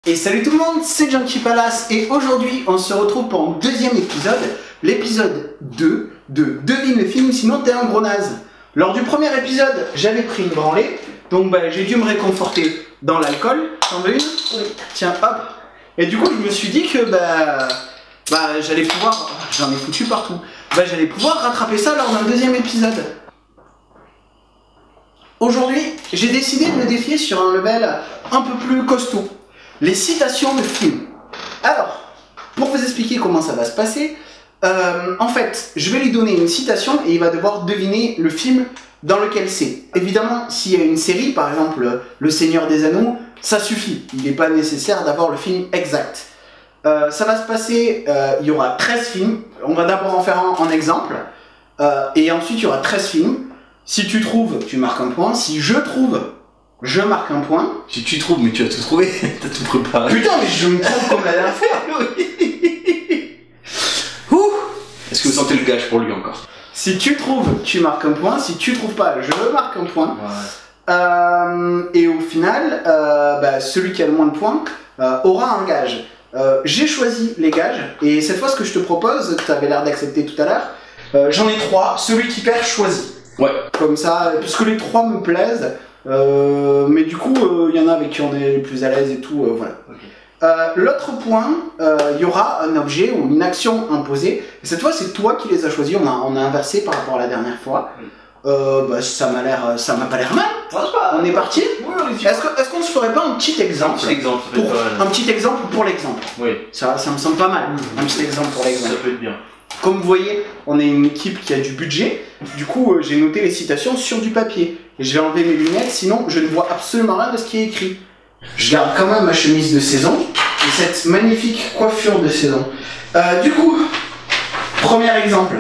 Et salut tout le monde, c'est Junkie Palace et aujourd'hui on se retrouve pour un deuxième épisode, l'épisode 2 de Devine le film sinon t'es un gros naze. Lors du premier épisode, j'avais pris une branlée, donc j'ai dû me réconforter dans l'alcool. T'en veux une? Oui. Tiens, hop. Et du coup je me suis dit que j'allais pouvoir, j'en ai foutu partout, j'allais pouvoir rattraper ça lors d'un deuxième épisode. Aujourd'hui, j'ai décidé de me défier sur un level un peu plus costaud. Les citations de films. Alors, pour vous expliquer comment ça va se passer, en fait, je vais lui donner une citation et il va devoir deviner le film dans lequel c'est. Évidemment, s'il y a une série, par exemple Le Seigneur des Anneaux, ça suffit. Il n'est pas nécessaire d'avoir le film exact. Ça va se passer, il y aura 13 films. On va d'abord en faire un en exemple. Et ensuite, il y aura 13 films. Si tu trouves, tu marques un point. Si je trouve, je marque un point. Si tu trouves, mais tu as tout trouvé, t'as tout préparé. Putain, mais je me trompe comme la dernière fois. Ouh. Est-ce que vous sentez le gage pour lui encore? Si tu trouves, tu marques un point. Si tu trouves pas, je marque un point. Ouais. Et au final, celui qui a le moins de points aura un gage. J'ai choisi les gages. Et cette fois, ce que je te propose, tu avais l'air d'accepter tout à l'heure. J'en ai 3. Celui qui perd choisit. Ouais. Comme ça, parce que les 3 me plaisent. Mais du coup, il y en a avec qui on est plus à l'aise et tout, voilà. Okay. L'autre point, il y aura un objet ou une action imposée. Et cette fois, c'est toi qui les as choisis. On a inversé par rapport à la dernière fois. Ça m'a pas l'air mal. On est parti. Oui, est-ce qu'on se ferait pas un petit exemple? Un petit exemple pour l'exemple. Oui. Ça me semble pas mal. Un petit exemple pour l'exemple. Ça peut être bien. Comme vous voyez, on est une équipe qui a du budget. Du coup, j'ai noté les citations sur du papier. Et je vais enlever mes lunettes, sinon je ne vois absolument rien de ce qui est écrit. Je garde quand même ma chemise de saison et cette magnifique coiffure de saison. Du coup, premier exemple.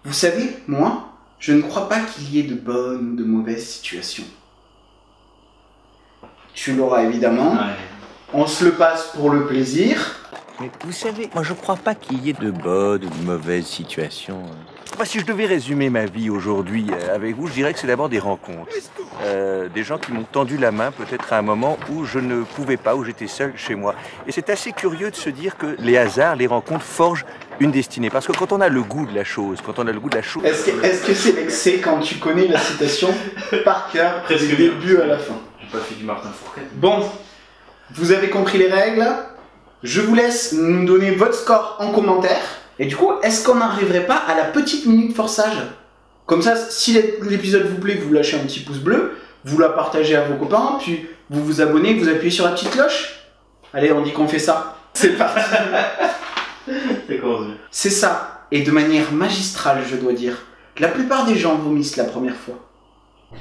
Vous savez, moi, je ne crois pas qu'il y ait de bonnes ou de mauvaises situations. Tu l'auras évidemment. Ouais. On se le passe pour le plaisir. Mais vous savez, moi je crois pas qu'il y ait de bonnes ou de mauvaises situations. Enfin, si je devais résumer ma vie aujourd'hui avec vous, je dirais que c'est d'abord des rencontres. Des gens qui m'ont tendu la main peut-être à un moment où je ne pouvais pas, où j'étais seul chez moi. Et c'est assez curieux de se dire que les hasards, les rencontres forgent une destinée. Parce que quand on a le goût de la chose, Est-ce que c'est l'excès quand tu connais la citation par cœur, presque du début à la fin? J'ai pas fait du Martin Fourcade. Bon, vous avez compris les règles. Je vous laisse nous donner votre score en commentaire. Et du coup, est-ce qu'on n'arriverait pas à la petite minute forçage? Comme ça, si l'épisode vous plaît, vous lâchez un petit pouce bleu, vous la partagez à vos copains, puis vous vous abonnez, vous appuyez sur la petite cloche. Allez, on dit qu'on fait ça. C'est parti. C'est ça. Et de manière magistrale, je dois dire. La plupart des gens vomissent la première fois.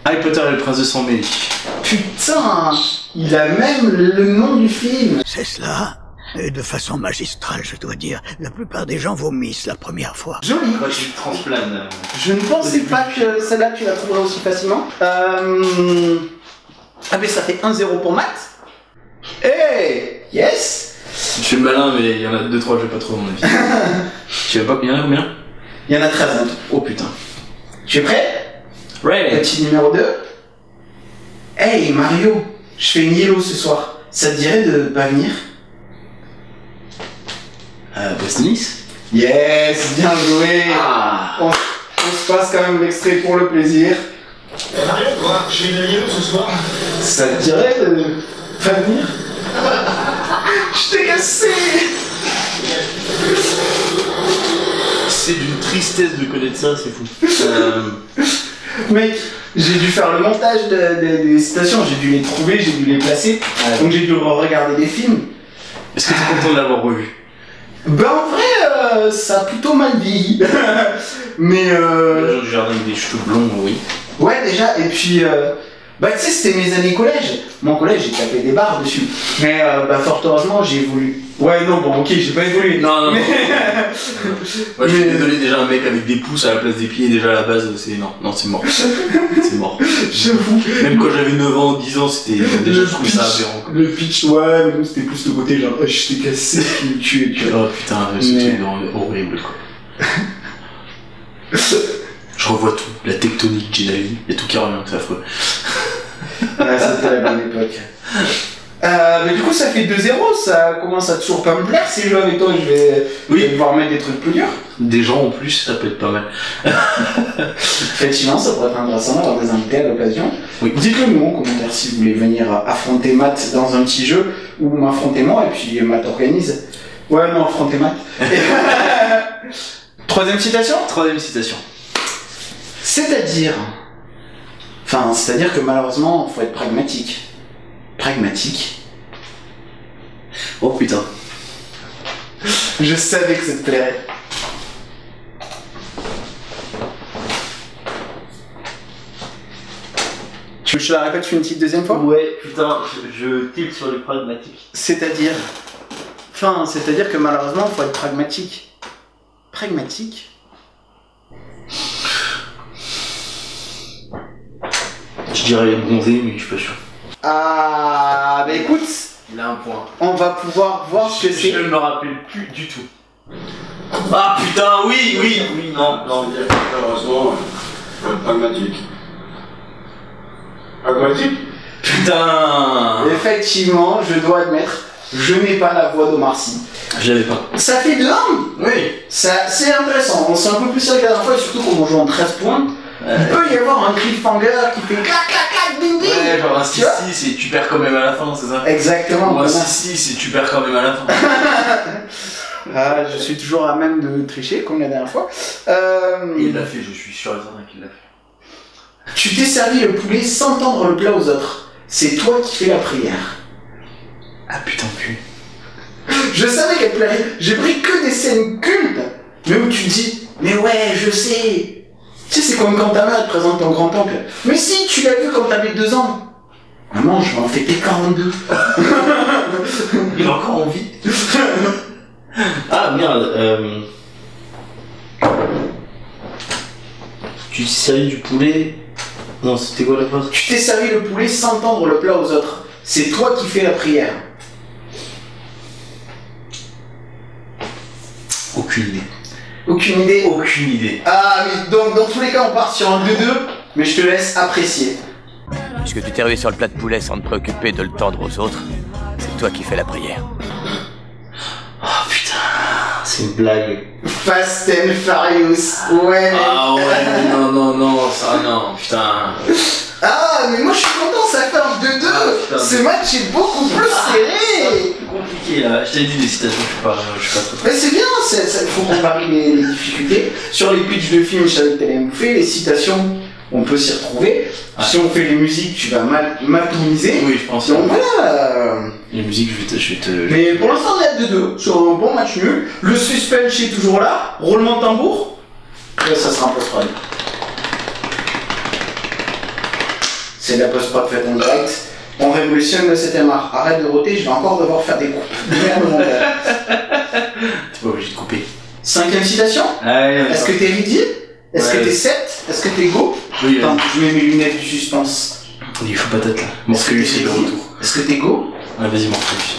Harry Potter et le prince de Sang-Mêlé. Putain, il a même le nom du film. C'est cela. Et de façon magistrale, je dois dire, la plupart des gens vomissent la première fois. Joli. Moi, tu transplanes. Je ne pensais pas que celle-là, tu la trouverais aussi facilement. Ah mais ça fait 1-0 pour Matt. Hey, yes. Je suis le malin, mais il y en a 2-3, je vais pas trop à mon avis. Tu veux pas, il y en a combien? Il y en a 13. Oh putain. Tu es prêt? Ready. Petit numéro 2. Hey Mario, je fais une yellow ce soir. Ça te dirait de pas venir? Nice. Yes, bien joué. On se passe quand même l'extrait pour le plaisir. Mario, quoi? Je fais une yellow ce soir. Ça te dirait de pas venir? Je t'ai cassé. C'est d'une tristesse de connaître ça, c'est fou. Mec, j'ai dûu faire le montage des citations, j'ai dû les trouver, j'ai dû les placer, donc j'ai dû regarder des films. Est-ce que tu es content de l'avoir revu? En vrai, ça a plutôt mal vieilli. Mais Le jour du jardin avec des cheveux blonds, oui. Ouais, déjà, et puis... tu sais, c'était mes années collège. Mon collège, j'ai tapé des barres dessus. Mais fort heureusement, j'ai évolué. Ouais, non, bon, ok, j'ai pas évolué. Non. Moi, je suis désolé, déjà, un mec avec des pouces à la place des pieds, déjà à la base, c'est... Non, c'est mort. C'est mort. J'avoue. Même quand j'avais 9 ans, 10 ans, c'était déjà, je trouvais ça aberrant. Le pitch, ouais, mais nous, c'était plus le côté genre, je t'ai cassé, tu me tuais, tu vois. Oh putain, c'était horrible, quoi. Je revois tout, la tectonique, Ginali, il y a tout qui revient, c'est affreux. Ouais, c'était la bonne époque. Mais du coup, ça fait 2-0, ça commence à toujours pas me plaire. Si je joue avec toi, je vais devoir mettre des trucs plus durs. Des gens en plus, ça peut être pas mal. Effectivement, ça pourrait être intéressant d'avoir des invités à l'occasion. Oui. Dites-le nous en commentaire si vous voulez venir affronter Matt dans un petit jeu ou m'affronter moi et puis Matt organise. Ouais, non, affronter Matt. Troisième citation. Troisième citation. C'est-à-dire que malheureusement, faut être pragmatique. Pragmatique. Oh putain. Je savais que ça te plairait. Je te la répète une petite deuxième fois? Ouais, putain, je tilte sur le pragmatique. C'est-à-dire que malheureusement, faut être pragmatique. Pragmatique? Je dirais bronzé, mais je suis pas sûr. Ah, bah écoute, Il a un point. on va pouvoir voir ce que c'est. Je ne me rappelle plus du tout. Ah putain, oui, non. Malheureusement, pragmatique. Pragmatique? Putain. Effectivement, je dois admettre, je n'ai pas la voix d'Omar Sy. Je l'avais pas. Ça fait de l'âme. Oui. C'est intéressant, on s'est un peu plus sérieux que la dernière fois, et surtout qu'on joue en 13 points. Il peut y avoir un cliffhanger qui fait clac clac clac ding ding. Ouais, genre un Tu vois 6-6 et tu perds quand même à la fin, c'est ça? Exactement. Ou un voilà. 6-6 et tu perds quand même à la fin. Ah, je suis toujours à même de tricher comme la dernière fois. Il l'a fait, je suis sûr et certain qu'il l'a fait. Tu t'es servi le poulet sans tendre le plat aux autres. C'est toi qui fais la prière. Ah putain, cul. Je savais qu'elle te plairait. J'ai pris que des scènes cultes, mais où tu dis, mais ouais, je sais. Tu sais, c'est comme quand ta mère te présente ton grand-oncle. Mais si, tu l'as vu quand t'avais 2 ans. Maman, je vais en fêter 42. Il a encore envie. Ah merde, Tu t'es servi du poulet. Non, c'était quoi la phrase? Tu t'es servi le poulet sans tendre le plat aux autres. C'est toi qui fais la prière. aucune idée. Aucune idée. Aucune idée. Ah, mais donc dans tous les cas, on part sur un 2-2, mais je te laisse apprécier. Puisque tu t'es rué sur le plat de poulet sans te préoccuper de le tendre aux autres, c'est toi qui fais la prière. Oh putain. C'est une blague. Fast and Furious. Ouais, mec. Ah ouais, non, ça non, putain. Ah, mais moi je suis content, ça fait un 2-2. putain. Ce match est beaucoup plus serré. C'est compliqué là. Je t'ai dit les citations, je suis pas trop. Mais c'est bien, il faut qu'on varie les difficultés. Sur les pitchs de films, je savais que t'allais me bouffer. Les citations, on peut s'y retrouver. Ouais. Si on fait les musiques, tu vas m'atomiser. Oui, je pense. Donc voilà. Les musiques, je vais te. Mais pour l'instant, on est à 2-2 sur un bon match nul. Le suspense est toujours là. Roulement de tambour. Là, ça sera un post-prod. C'est de la post-prod faite en direct. On révolutionne le 7ème art. Arrête de roter, je vais encore devoir faire des coupes. Merde, mon gars. T'es pas obligé de couper. 5ème citation. Est-ce que t'es ridicule? Est-ce que t'es 7? Est-ce que t'es go? Oui, Attends, je mets mes lunettes du suspense. il faut patate là. Bon, Est-ce que lui, t'es c'est le ridicule? retour. Est-ce que t'es go? Ouais, vas-y, montre-lui.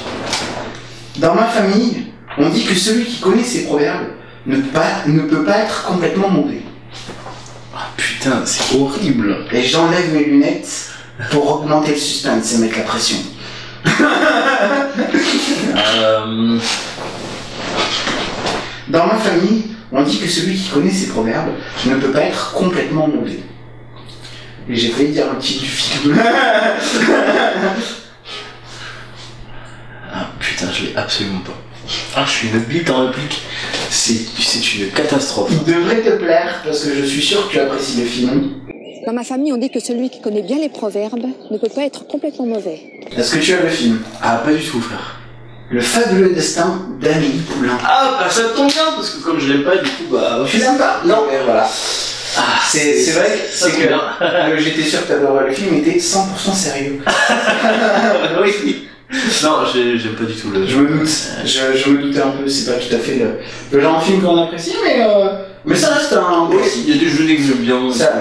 Dans ma famille, on dit que celui qui connaît ses proverbes ne peut pas être complètement mauvais. Ah putain, c'est horrible. Et j'enlève mes lunettes pour augmenter le suspense et mettre la pression. Dans ma famille, on dit que celui qui connaît ses proverbes ne peut pas être complètement mauvais. Et j'ai failli dire un titre du film. Ah putain, je l'ai absolument pas. Ah, je suis une bite en réplique. C'est une catastrophe. Il devrait te plaire parce que je suis sûr que tu apprécies le film. Dans ma famille, on dit que celui qui connaît bien les proverbes ne peut pas être complètement mauvais. Est-ce que tu as le film? Ah, pas du tout, frère. Le fabuleux destin d'Amélie Poulain. Ah, bah ça tombe bien, parce que comme je l'aime pas, du coup, bah. Tu l'aimes pas? Non, mais voilà. Ah, C'est vrai que ça c'est tombe que bien. j'étais sûr que t'adorais le film, était 100% sérieux. Oui. Non, j'aime pas du tout le. Je me doute, je me doutais un peu, c'est pas tout à fait le genre de film qu'on apprécie, mais ça reste un beau classique. Il y a des jeux que j'aime bien. Ça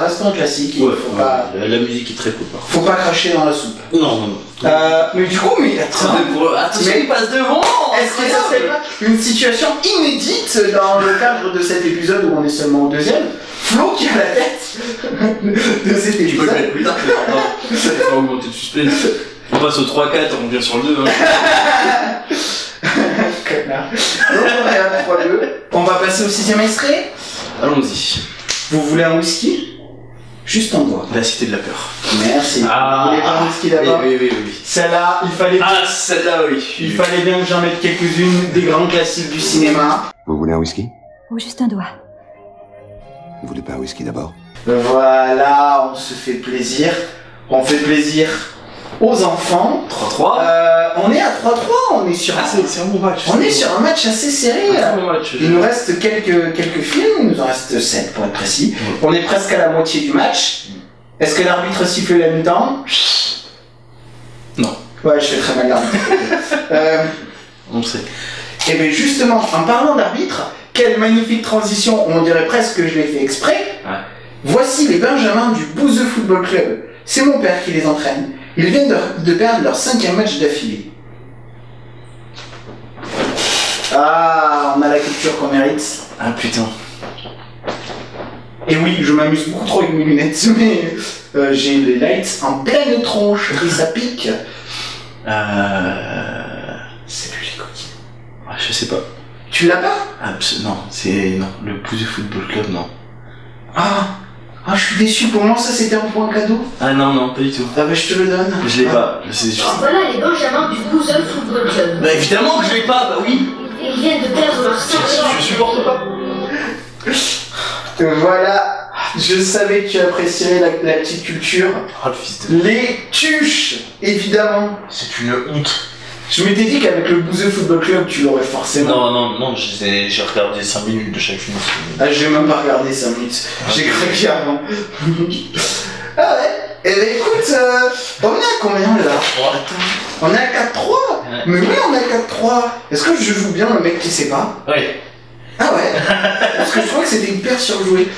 reste un classique, Ouais, faut pas, la musique est très cool. faut pas cracher dans la soupe. Non. Mais du coup, mais attends, Attention, mais- il passe devant. est-ce que ça serait pas une situation inédite dans le cadre de cet épisode où on est seulement au 2ème? Flo qui a la tête de cet Tu peux le épisode. mettre plus tard, ça va augmenter le suspense. On passe au 3-4, on revient sur le 2. Hein. Connard. Donc on est à 3-2. On va passer au 6ème extrait. Allons-y. Vous voulez un whisky? Juste en doigt. La cité de la peur. Merci. Vous voulez pas un whisky d'abord? Oui. Celle-là, il fallait... Ah, celle-là, oui. Il fallait bien que j'en mette quelques-unes des grands classiques du cinéma. Vous voulez un whisky? Ou juste un doigt. Vous voulez pas un whisky d'abord? Voilà, on se fait plaisir. On fait plaisir aux enfants. 3-3. On est à 3-3, on est sur c'est un bon match. On est sur un match assez serré. Un bon match. Il nous reste quelques films, il nous en reste 7 pour être précis. On est presque à la moitié du match. Est-ce que l'arbitre siffle la mi-temps? Non. Ouais, je fais très mal l'arbitre. On sait. Et bien justement, en parlant d'arbitre, quelle magnifique transition, on dirait presque que je l'ai fait exprès. Ouais. Voici les Benjamins du Bouzeux Football Club. C'est mon père qui les entraîne. Ils viennent de perdre leur 5e match d'affilée. Ah, on a la culture qu'on mérite. Ah putain. Et oui, je m'amuse beaucoup trop avec mes lunettes, mais j'ai les lights en pleine tronche et ça pique. C'est lui les coquilles. Ouais, je sais pas. Tu l'as pas? Non, c'est... Non, le Bouzeux Football Club, non. Ah, je suis déçu, pour moi ça c'était un point cadeau. Ah non, pas du tout. Ah bah je te le donne. Je l'ai pas. C'est juste... Voilà les Benjamins du Bouzeux Football Club. Bah évidemment que je l'ai pas, bah oui. Ils viennent de perdre leur 5e. Je supporte pas. Voilà, je savais que tu apprécierais la petite culture. Oh le fils de... Les tuches, évidemment. C'est une honte. Je m'étais dit qu'avec le Bouzeux Football Club, tu l'aurais forcément. Non, j'ai regardé 5 minutes de chacune. Ah, j'ai même pas regardé 5 minutes. J'ai craqué avant. Ah ouais. Eh ben écoute, on est à combien là? Attends. On est à 4-3 ouais. Mais oui, on est à 4-3. Est-ce que je joue bien le mec qui sait pas? Oui. Ah ouais. Parce que je crois que c'était hyper surjoué.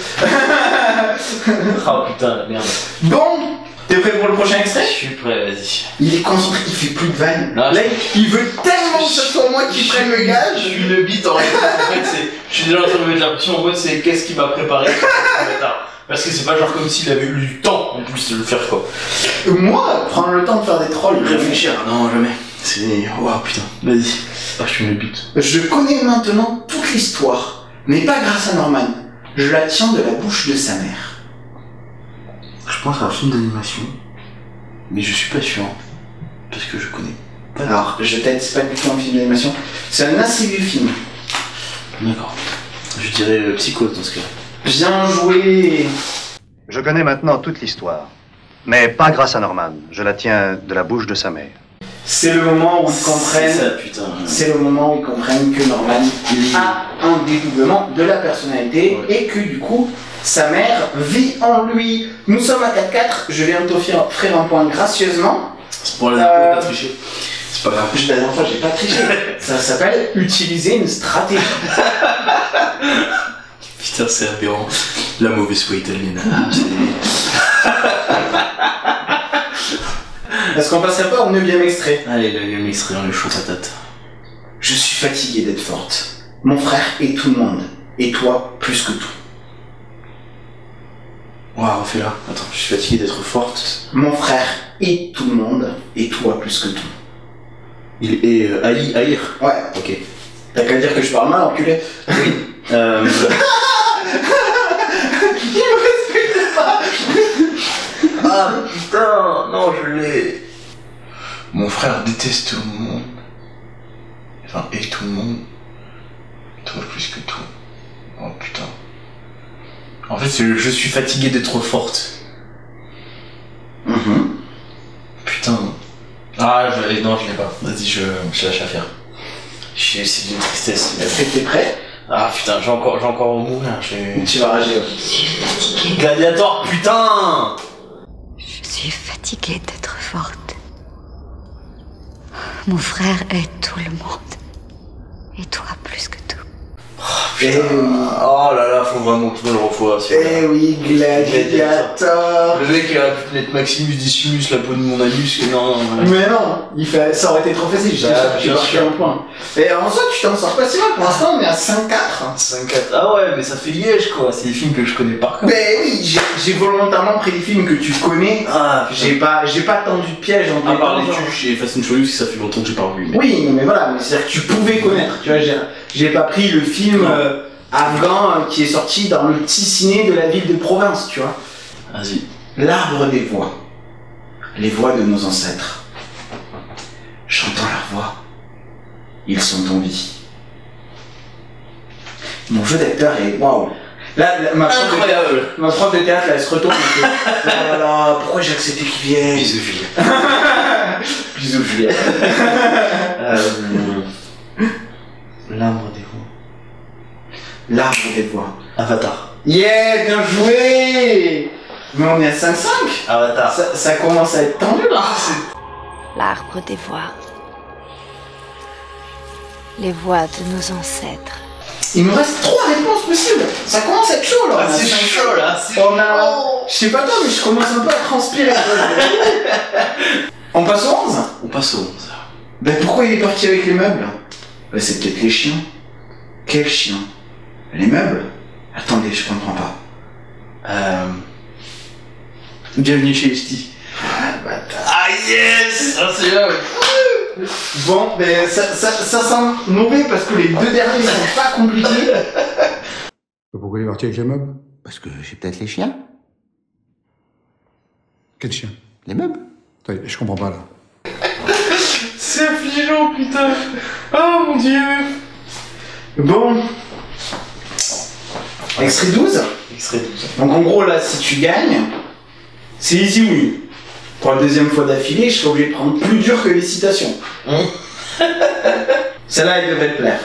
Oh putain, la merde. Bon, t'es prêt pour le prochain extrait? Je suis prêt, vas-y. Il est concentré, il fait plus de vannes. Non, là, il veut tellement que ce soit moi qui prenne le gage. Je suis le beat en fait. Je suis déjà en train de me mettre la pression en mode c'est qu'est-ce qui m'a préparé parce que c'est pas genre comme s'il avait eu du temps en plus de le faire quoi. Moi, prendre le temps de faire des trolls, Réfléchir, non jamais. C'est... Waouh putain, vas-y. Ah je suis le beat. Je connais maintenant toute l'histoire, mais pas grâce à Norman. Je la tiens de la bouche de sa mère. Je pense à un film d'animation, mais je suis pas sûr. Parce que je connais pas. Alors, je t'aide, c'est pas du tout un film d'animation, c'est un assez vieux film. D'accord. Je dirais Psychose dans ce cas. Bien joué. Je connais maintenant toute l'histoire. Mais pas grâce à Norman. Je la tiens de la bouche de sa mère. C'est le moment où ils comprennent. C'est ça, putain. C'est le moment où ils comprennent que Norman a un dédoublement de la personnalité et que du coup, sa mère vit en lui. Nous sommes à 4-4. Je viens de t'offrir un point gracieusement. C'est pour la dernière fois, t'as triché. C'est pas grave. La dernière fois, j'ai pas triché. Ça s'appelle utiliser une stratégie. Putain, c'est aberrant. La mauvaise foi italienne. Est-ce qu'on passerait pas au 9e extrait? Allez, le 9e extrait, on est chaud patate. Je suis fatigué d'être forte. Mon frère est tout le monde. Et toi, plus que tout. Waouh, refais-la. Attends, je suis fatigué d'être forte. Mon frère est tout le monde. Et toi, plus que tout. Il est haïr. Ouais. Ok. T'as qu'à dire que je parle mal, enculé. Oui. Il me respecte pas. Ah putain, non, je l'ai. Mon frère déteste tout le monde. Enfin, et tout le monde. Toi plus que tout. Oh putain. En fait, c'est je suis fatigué d'être forte. Putain. Ah, non, je l'ai pas. Vas-y, je lâche à faire. C'est d'une tristesse. Est-ce que t'es prêt? Ah putain, j'ai encore au mou là. Tu vas rager. Gladiator, putain! Je suis fatiguée d'être forte. Mon frère est tout le monde. Et toi plus que tout. Oh Oh là là, faut vraiment que je me le revoie. Eh oui, Gladiator. Le mec il aurait pu mettre Maximus Decimus, la peau de mon anus, non. Mais non, ça aurait été trop facile, j'ai marqué un point. Et en soi, tu t'en sors pas si mal, pour l'instant on est à 5-4. 5-4, ah ouais, mais ça fait Liège quoi, c'est des films que je connais par cœur. Mais oui, j'ai volontairement pris des films que tu connais, j'ai pas tendu de piège en à part les tuches et Fast and Furious, ça fait longtemps que j'ai pas revu. Mais... Oui, mais voilà, mais c'est-à-dire que tu pouvais connaître, tu vois, j'ai pas pris le film afghan qui est sorti dans le petit ciné de la ville de province, tu vois. Vas-y. L'arbre des voix. Les voix de nos ancêtres. J'entends leurs voix. Ils sont en vie. Mon jeu d'acteur est... Waouh. Là, ma prof de théâtre, là, elle se retourne et fait, oh là là, pourquoi j'ai accepté qu'il vienne? Bisous Julien. Bisous Julien. L'arbre des voix. L'arbre des voix. Avatar. Yeah, bien joué. Mais on est à 5-5. Avatar. Ça commence à être tendu là. L'arbre des voix. Les voix de nos ancêtres. Il nous reste 3 réponses possibles. Ça commence à être chaud là. C'est chaud là. Je sais pas toi, mais je commence un peu à transpirer. On passe au 11. On passe au 11. Ben pourquoi il est parti avec les meubles? Ben c'est peut-être les chiens. Quels chiens? Les meubles? Attendez, je comprends pas. Bienvenue chez Esti. Ah bâtard. Ah yes. Ah c'est là. Bon, ben ça sent mauvais parce que les 2 derniers sont pas compliqués. Pourquoi il est parti avec les meubles? Parce que j'ai peut-être les chiens. Quel chien? Les meubles. Attends, je comprends pas là. C'est affligeant putain. Oh mon dieu. Bon. Extrait 12. Extrait 12. Donc en gros là, si tu gagnes, c'est easy win. Pour la 2e fois d'affilée, je serai obligé de prendre plus dur que les citations. Celle-là, elle devrait te plaire.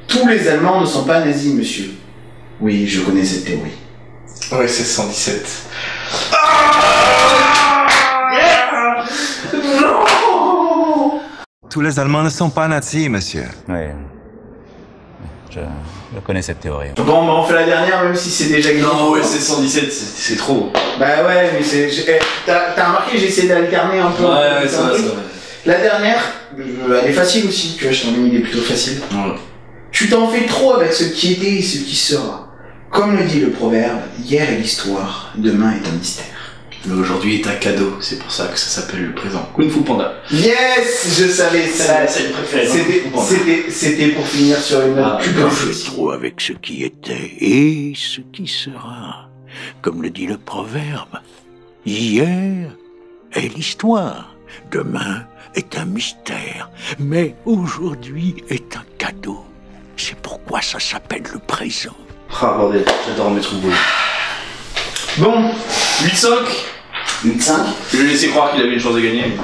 Tous les Allemands ne sont pas nazis, monsieur. Oui, je connais cette théorie. Ouais, c'est 117. Non! Tous les Allemands ne sont pas nazis, monsieur. Oui. Je connais cette théorie. Bon, bah on fait la dernière, même si c'est déjà gagné. Non, ouais, c'est 117, c'est trop. Bah ouais, mais c'est... T'as remarqué, j'ai essayé d'alterner un peu. Ouais, c'est vrai. La dernière, elle est facile aussi, tu vois, je t'en ai mis des plutôt faciles. Ouais. Tu t'en fais trop avec ce qui était et ce qui sera. Comme le dit le proverbe, hier est l'histoire, demain est un mystère. Mais aujourd'hui est un cadeau, c'est pour ça que ça s'appelle le présent. Kung Fu Panda. Yes, je savais ça. C'est une préférée. C'était pour finir sur une note plus Je trop avec ce qui était et ce qui sera. Comme le dit le proverbe, hier est l'histoire, demain est un mystère, mais aujourd'hui est un cadeau. C'est pourquoi ça s'appelle le présent. Ah bordel, j'adore mes trous. Bon, 8-5. 8-5. Je lui ai laissé croire qu'il avait une chance de gagner.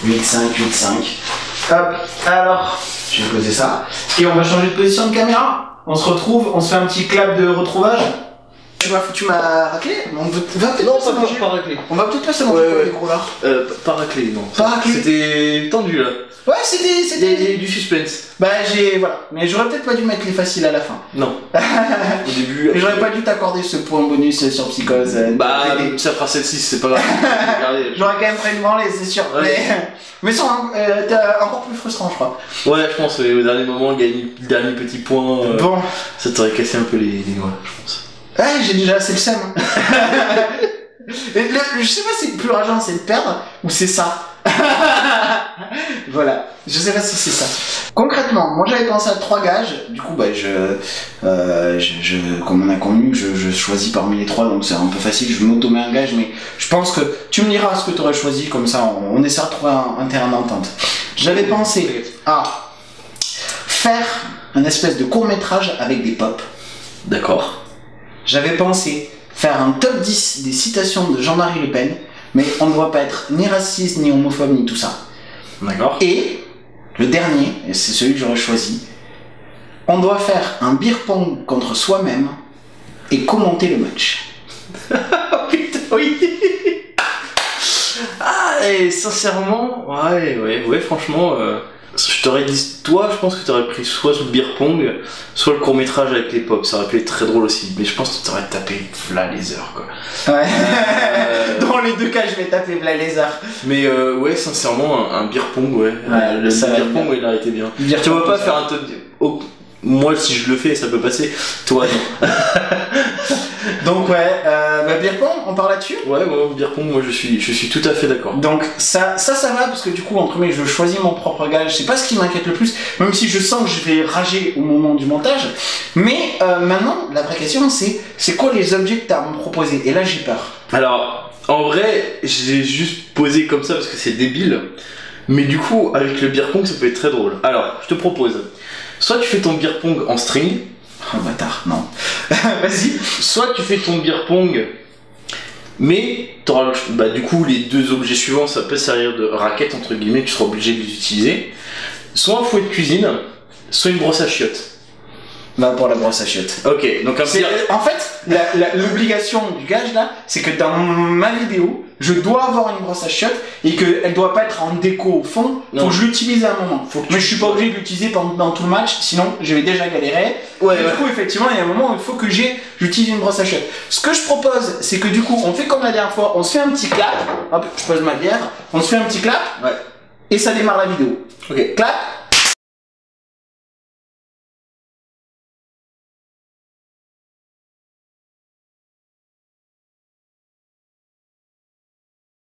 8-5, 8-5. Hop, alors, je vais poser ça. Et on va changer de position de caméra. On se retrouve, on se fait un petit clap de retrouvage. Tu m'as raclé? On va peut-être non, pas raclé. On va peut-être pas se manger pour les gros là. Pas raclé, non. Pas raclé. C'était tendu là. Ouais, c'était... Il y a eu du suspense. Bah voilà. Mais j'aurais peut-être pas dû mettre les faciles à la fin. Non. Au début... Et j'aurais pas dû t'accorder ce point bonus sur Psychose. Bah, ça fera 7-6, c'est pas grave. J'aurais quand même pris une branlée, c'est sûr. Ouais. Mais c'est encore plus frustrant, je crois. Ouais, je pense, au dernier moment, gagner le dernier petit point... Bon. Ça t'aurait cassé un peu les noix, je pense. Ouais, j'ai déjà assez le seum. Je sais pas si le plus rageant c'est de perdre ou c'est ça. Voilà, je sais pas si c'est ça. Concrètement, moi j'avais pensé à 3 gages. Du coup, bah comme on a convenu, je choisis parmi les 3, donc c'est un peu facile. Je m'auto-mets un gage, mais je pense que tu me diras ce que tu aurais choisi, comme ça on essaiera de trouver un terrain d'entente. J'avais pensé à faire un espèce de court-métrage avec des pop. D'accord. J'avais pensé faire un top 10 des citations de Jean-Marie Le Pen, mais on ne doit pas être ni raciste, ni homophobe, ni tout ça. D'accord. Et le dernier, et c'est celui que j'aurais choisi, on doit faire un beer pong contre soi-même et commenter le match. Putain, oui. Ah, et sincèrement, ouais, franchement, Je t'aurais dit, toi, je pense que t'aurais pris soit le beer pong, soit le court-métrage avec les pop. Ça aurait pu être très drôle aussi. Mais je pense que t'aurais tapé là les heures, quoi. Ouais. Dans les deux cas, je vais taper là les heures. Mais ouais, sincèrement, un beer pong, ouais. Le beer pong, ouais, il a été bien. Tu vas pas faire un top. Oh, moi, si je le fais, ça peut passer. Toi, non. Donc ouais, beer pong, on parle là-dessus. Ouais, beer pong, moi je suis tout à fait d'accord. Donc ça va parce que du coup en premier je choisis mon propre gage, c'est pas ce qui m'inquiète le plus, même si je sens que je vais rager au moment du montage. Mais maintenant la vraie question c'est quoi les objets que t'as à me proposer? Et là j'ai peur. Alors en vrai j'ai juste posé comme ça parce que c'est débile, mais du coup avec le beer pong ça peut être très drôle. Alors je te propose, soit tu fais ton beer pong en string. Oh bâtard, non. Vas-y. Soit tu fais ton beer pong, mais t'auras, bah, du coup les deux objets suivants ça peut servir de raquette entre guillemets, tu seras obligé de les utiliser. Soit un fouet de cuisine, soit une brosse à chiottes. Bah pour la brosse à chiottes. Ok, donc en fait, l'obligation du gage là, c'est que dans ma vidéo, je dois avoir une brosse à chiottes et qu'elle doit pas être en déco au fond. Faut que je l'utilise à un moment. Mais je suis pas obligé de l'utiliser pendant tout le match, sinon je vais déjà galérer. Ouais, du coup, effectivement, il y a un moment où il faut que j'utilise une brosse à chiottes. Ce que je propose, c'est que du coup, on fait comme la dernière fois, on se fait un petit clap. Hop, je pose ma bière. On se fait un petit clap. Ouais. Et ça démarre la vidéo. Ok. Clap.